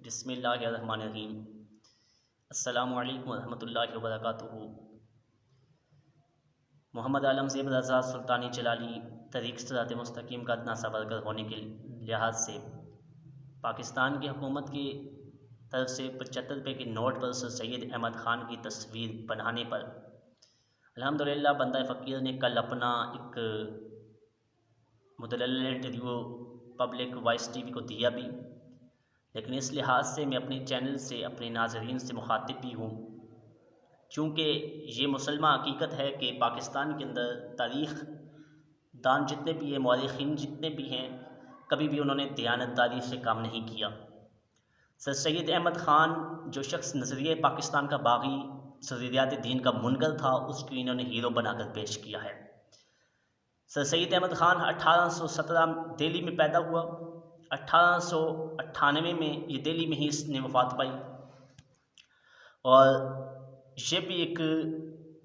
بسم اللہ الرحمن الرحیم۔ السلام علیکم ورحمۃ اللہ وبرکاتہ۔ محمد عالم زیب رضا سلطانی جلالی طریق صراط مستقیم کا ادنا سا برگر ہونے کے لحاظ سے پاکستان کی حکومت کی طرف سے 75 روپے کے نوٹ پر سر سید احمد خان کی تصویر بنانے پر الحمدللہ بندہ فقیر نے کل اپنا ایک مدلل interview public voice TV کو دیا بھی، لیکن اس لحاظ سے میں اپنے چینل سے اپنے ناظرین سے مخاطب بھی ہوں، چونکہ یہ مسلمہ حقیقت ہے کہ پاکستان کے اندر تاریخ دان جتنے بھی ہیں، مورخین جتنے بھی ہیں، کبھی بھی انہوں نے دیانتداری سے کام نہیں کیا۔ سر سید احمد خان جو شخص نظریہ پاکستان کا باغی، ضروریات دین کا منکر تھا، اس کو انہوں نے ہیرو بنا کر پیش کیا ہے۔ سر سید احمد خان 1817 دہلی میں پیدا ہوا، 1898 میں یہ دہلی میں ہی اس نے وفات پائی، اور یہ بھی ایک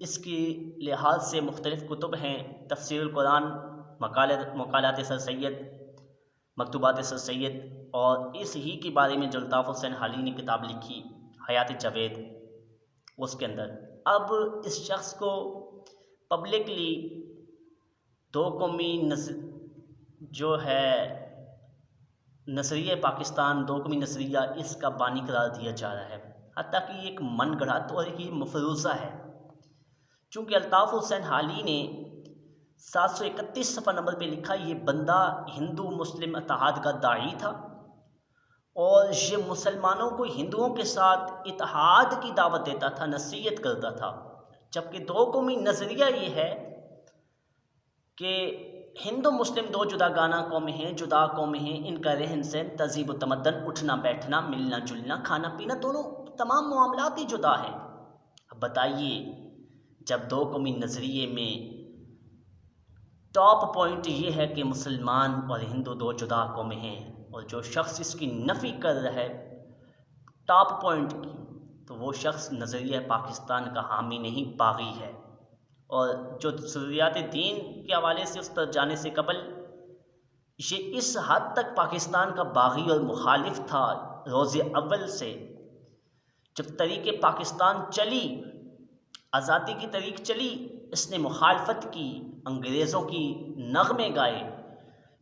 اس کی لحاظ سے مختلف کتب ہیں، تفسیر القرآن، مقالات سر سید، مکتوبات سر سید، اور اس ہی کے بارے میں جو الطاف حسین حالی نے کتاب لکھی حیات جاوید، اس کے اندر اب اس شخص کو پبلکلی دو قومی جو ہے نظریہ پاکستان، دو قومی نظریہ، اس کا بانی قرار دیا جا رہا ہے، حتیٰ کہ یہ ایک من گھڑت اور ایک مفروضہ ہے، چونکہ الطاف حسین حالی نے 731 صفحہ نمبر پہ لکھا، یہ بندہ ہندو مسلم اتحاد کا داعی تھا اور یہ مسلمانوں کو ہندوؤں کے ساتھ اتحاد کی دعوت دیتا تھا، نصیحت کرتا تھا، جبکہ دو قومی نظریہ یہ ہے کہ ہندو مسلم دو جدا گانا قومیں ہیں، جدا قومیں ہیں، ان کا رہن سہن، تہذیب و تمدن، اٹھنا بیٹھنا، ملنا جلنا، کھانا پینا، دونوں تمام معاملات ہی جدا ہیں۔ اب بتائیے، جب دو قومی نظریے میں ٹاپ پوائنٹ یہ ہے کہ مسلمان اور ہندو دو جدا قومیں ہیں، اور جو شخص اس کی نفی کر رہا ہے ٹاپ پوائنٹ کی، تو وہ شخص نظریہ پاکستان کا حامی نہیں، باغی ہے، اور جو ضروریات دین کے حوالے سے اس پر جانے سے قبل یہ اس حد تک پاکستان کا باغی اور مخالف تھا روز اول سے، جب طریق پاکستان چلی، آزادی کی طریق چلی، اس نے مخالفت کی، انگریزوں کی نغمے گائے۔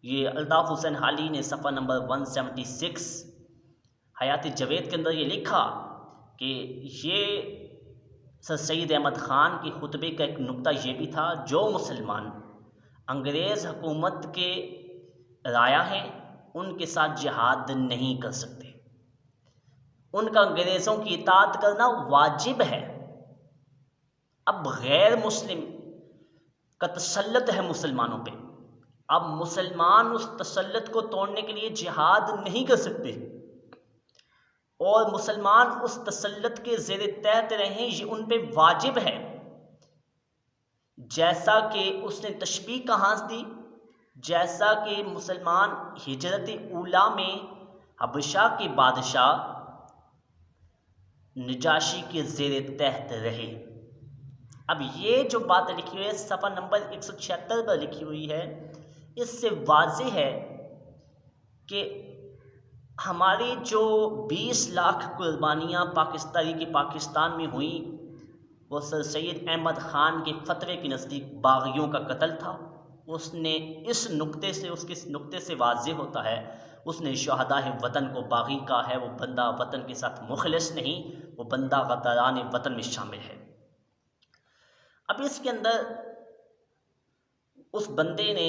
یہ الطاف حسین حالی نے صفحہ نمبر 176 حیات جاوید کے اندر یہ لکھا کہ یہ سر سید احمد خان کے خطبے کا ایک نقطہ یہ بھی تھا، جو مسلمان انگریز حکومت کے رایا ہیں ان کے ساتھ جہاد نہیں کر سکتے، ان کا انگریزوں کی اطاعت کرنا واجب ہے۔ اب غیر مسلم کا تسلط ہے مسلمانوں پہ، اب مسلمان اس تسلط کو توڑنے کے لیے جہاد نہیں کر سکتے، اور مسلمان اس تسلط کے زیر تحت رہیں، یہ ان پہ واجب ہے۔ جیسا کہ اس نے تشبیہ کہاں دی، جیسا کہ مسلمان ہجرت اولیٰ میں حبشہ کے بادشاہ نجاشی کے زیر تحت رہے۔ اب یہ جو بات لکھی ہوئی ہے صفحہ نمبر 176 پر لکھی ہوئی ہے، اس سے واضح ہے کہ ہماری جو 20 لاکھ قربانیاں پاکستان میں ہوئیں، وہ سر سید احمد خان کے فتوے کے نزدیک باغیوں کا قتل تھا۔ اس نے اس کے نقطے سے واضح ہوتا ہے، اس نے شہدائے وطن کو باغی کہا ہے، وہ بندہ وطن کے ساتھ مخلص نہیں، وہ بندہ غداران وطن میں شامل ہے۔ اب اس کے اندر اس بندے نے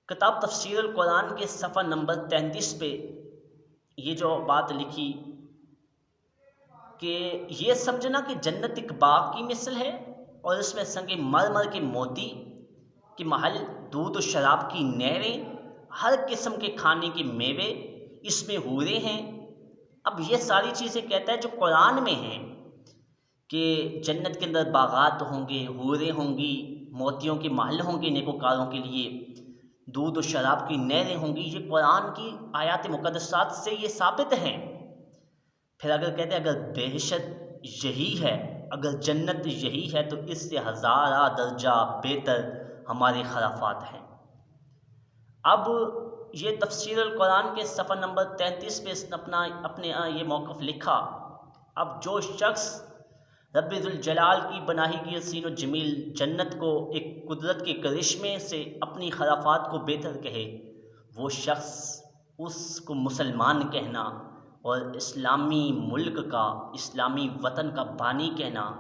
کتاب تفسیر القرآن کے صفحہ نمبر 33 پہ یہ جو بات لکھی کہ یہ سمجھنا کہ جنت ایک باغ کی مثل ہے، اور اس میں سنگ مرمر کے موتی کے محل، دودھ و شراب کی نہریں، ہر قسم کے کھانے کے میوے، اس میں حوریں ہیں۔ اب یہ ساری چیزیں کہتا ہے جو قرآن میں ہیں کہ جنت کے اندر باغات ہوں گے، حوریں ہوں گی، موتیوں کے محل ہوں گے نیکوکاروں کے لیے، دودھ و شراب کی نہریں ہوں گی، یہ قرآن کی آیات مقدسات سے یہ ثابت ہیں۔ پھر اگر کہتے ہیں اگر بہشت یہی ہے، اگر جنت یہی ہے، تو اس سے ہزارہ درجہ بہتر ہمارے خرافات ہیں۔ اب یہ تفسیر القرآن کے صفحہ نمبر 33 پہ اس نے اپنے یہ موقف لکھا۔ اب جو شخص رب ذوالجلال کی بنائی گئی حسین و جمیل جنت کو ایک قدرت کے کرشمے سے اپنی خرافات کو بہتر کہے، وہ شخص اس کو مسلمان کہنا اور اسلامی ملک کا، اسلامی وطن کا بانی کہنا،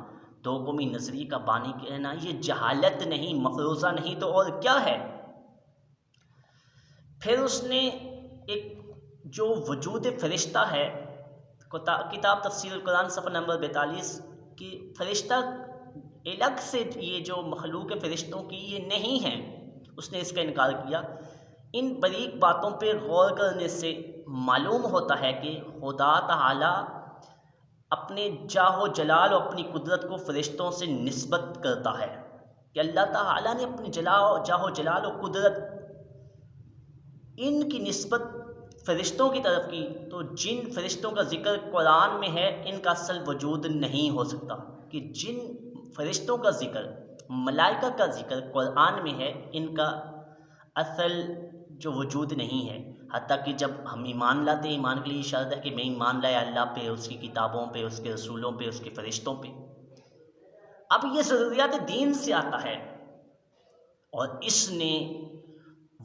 دو قومی نظریے کا بانی کہنا، یہ جہالت نہیں، مفروضہ نہیں تو اور کیا ہے؟ پھر اس نے ایک جو وجود فرشتہ ہے، کتاب تفسیر القرآن صفحہ نمبر 42 کہ فرشتہ الگ سے یہ جو مخلوق فرشتوں کی یہ نہیں ہیں، اس نے اس کا انکار کیا۔ ان باریک باتوں پہ غور کرنے سے معلوم ہوتا ہے کہ خدا تعالی اپنے جاہ و جلال اور اپنی قدرت کو فرشتوں سے نسبت کرتا ہے، کہ اللہ تعالیٰ نے اپنی جاہ و جلال و قدرت ان کی نسبت فرشتوں کی طرف کی، تو جن فرشتوں کا ذکر قرآن میں ہے ان کا اصل وجود نہیں ہو سکتا، کہ جن فرشتوں کا ذکر، ملائکہ کا ذکر قرآن میں ہے، ان کا اصل جو وجود نہیں ہے۔ حتیٰ کہ جب ہم ایمان لاتے ہیں، ایمان کے لیے شرط ہے کہ میں ایمان لایا اللہ پہ، اس کی کتابوں پہ، اس کے رسولوں پہ، اس کے فرشتوں پہ۔ اب یہ ضروریات دین سے آتا ہے، اور اس نے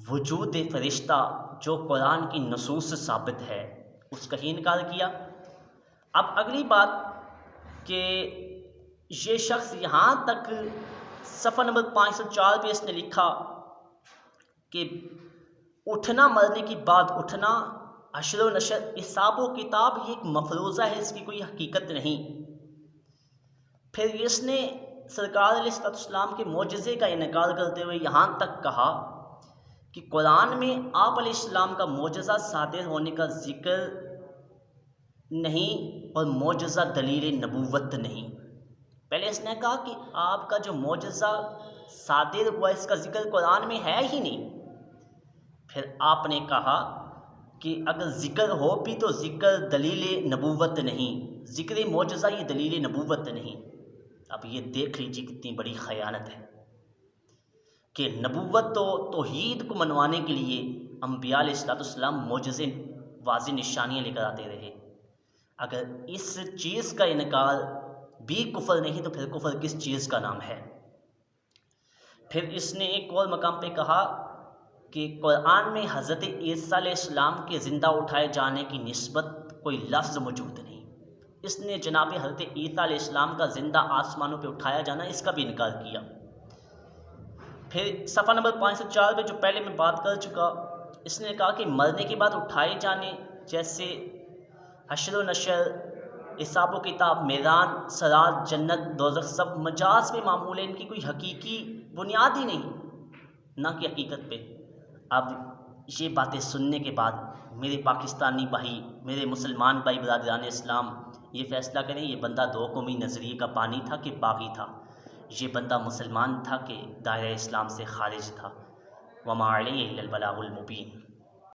وجود فرشتہ جو قرآن کی نصوص سے ثابت ہے اس کا ہی انکار کیا۔ اب اگلی بات کہ یہ شخص یہاں تک صفحہ نمبر 504 پہ اس نے لکھا کہ اٹھنا، مرنے کے بعد اٹھنا، حشر و نشر، حساب و کتاب، یہ ایک مفروضہ ہے، اس کی کوئی حقیقت نہیں۔ پھر اس نے سرکار علیہ السلام کے معجزے کا انکار کرتے ہوئے یہاں تک کہا کہ قرآن میں آپ علیہ السلام کا معجزہ صادر ہونے کا ذکر نہیں، اور معجزہ دلیل نبوت نہیں۔ پہلے اس نے کہا کہ آپ کا جو معجزہ صادر ہوا اس کا ذکر قرآن میں ہے ہی نہیں۔ پھر آپ نے کہا کہ اگر ذکر ہو بھی تو ذکر دلیل نبوت نہیں، ذکر معجزہ یہ دلیل نبوت نہیں۔ اب یہ دیکھ لیجیے کتنی بڑی خیانت ہے کہ نبوت تو توحید کو منوانے کے لیے انبیاء علیہ السلام معجزے، واضح نشانیاں لے کر آتے رہے۔ اگر اس چیز کا انکار بھی کفر نہیں تو پھر کفر کس چیز کا نام ہے؟ پھر اس نے ایک اور مقام پہ کہا کہ قرآن میں حضرت عیسیٰ علیہ السلام کے زندہ اٹھائے جانے کی نسبت کوئی لفظ موجود نہیں۔ اس نے جناب حضرت عیسیٰ علیہ السلام کا زندہ آسمانوں پہ اٹھایا جانا، اس کا بھی انکار کیا۔ پھر صفحہ نمبر 504 پہ جو پہلے میں بات کر چکا، اس نے کہا کہ مرنے کے بعد اٹھائے جانے جیسے حشر و نشر، حساب و کتاب، میدان، صراط، جنت، دوزخ سب مجاز میں معمول ہے، ان کی کوئی حقیقی بنیاد ہی نہیں، نہ کہ حقیقت پہ۔ اب یہ باتیں سننے کے بعد میرے پاکستانی بھائی، میرے مسلمان بھائی برادران اسلام یہ فیصلہ کریں یہ بندہ دو قومی نظریے کا بانی تھا کہ باغی تھا، یہ بندہ مسلمان تھا کہ دائرہ اسلام سے خارج تھا۔ وما علیہ الا البلاغ المبین۔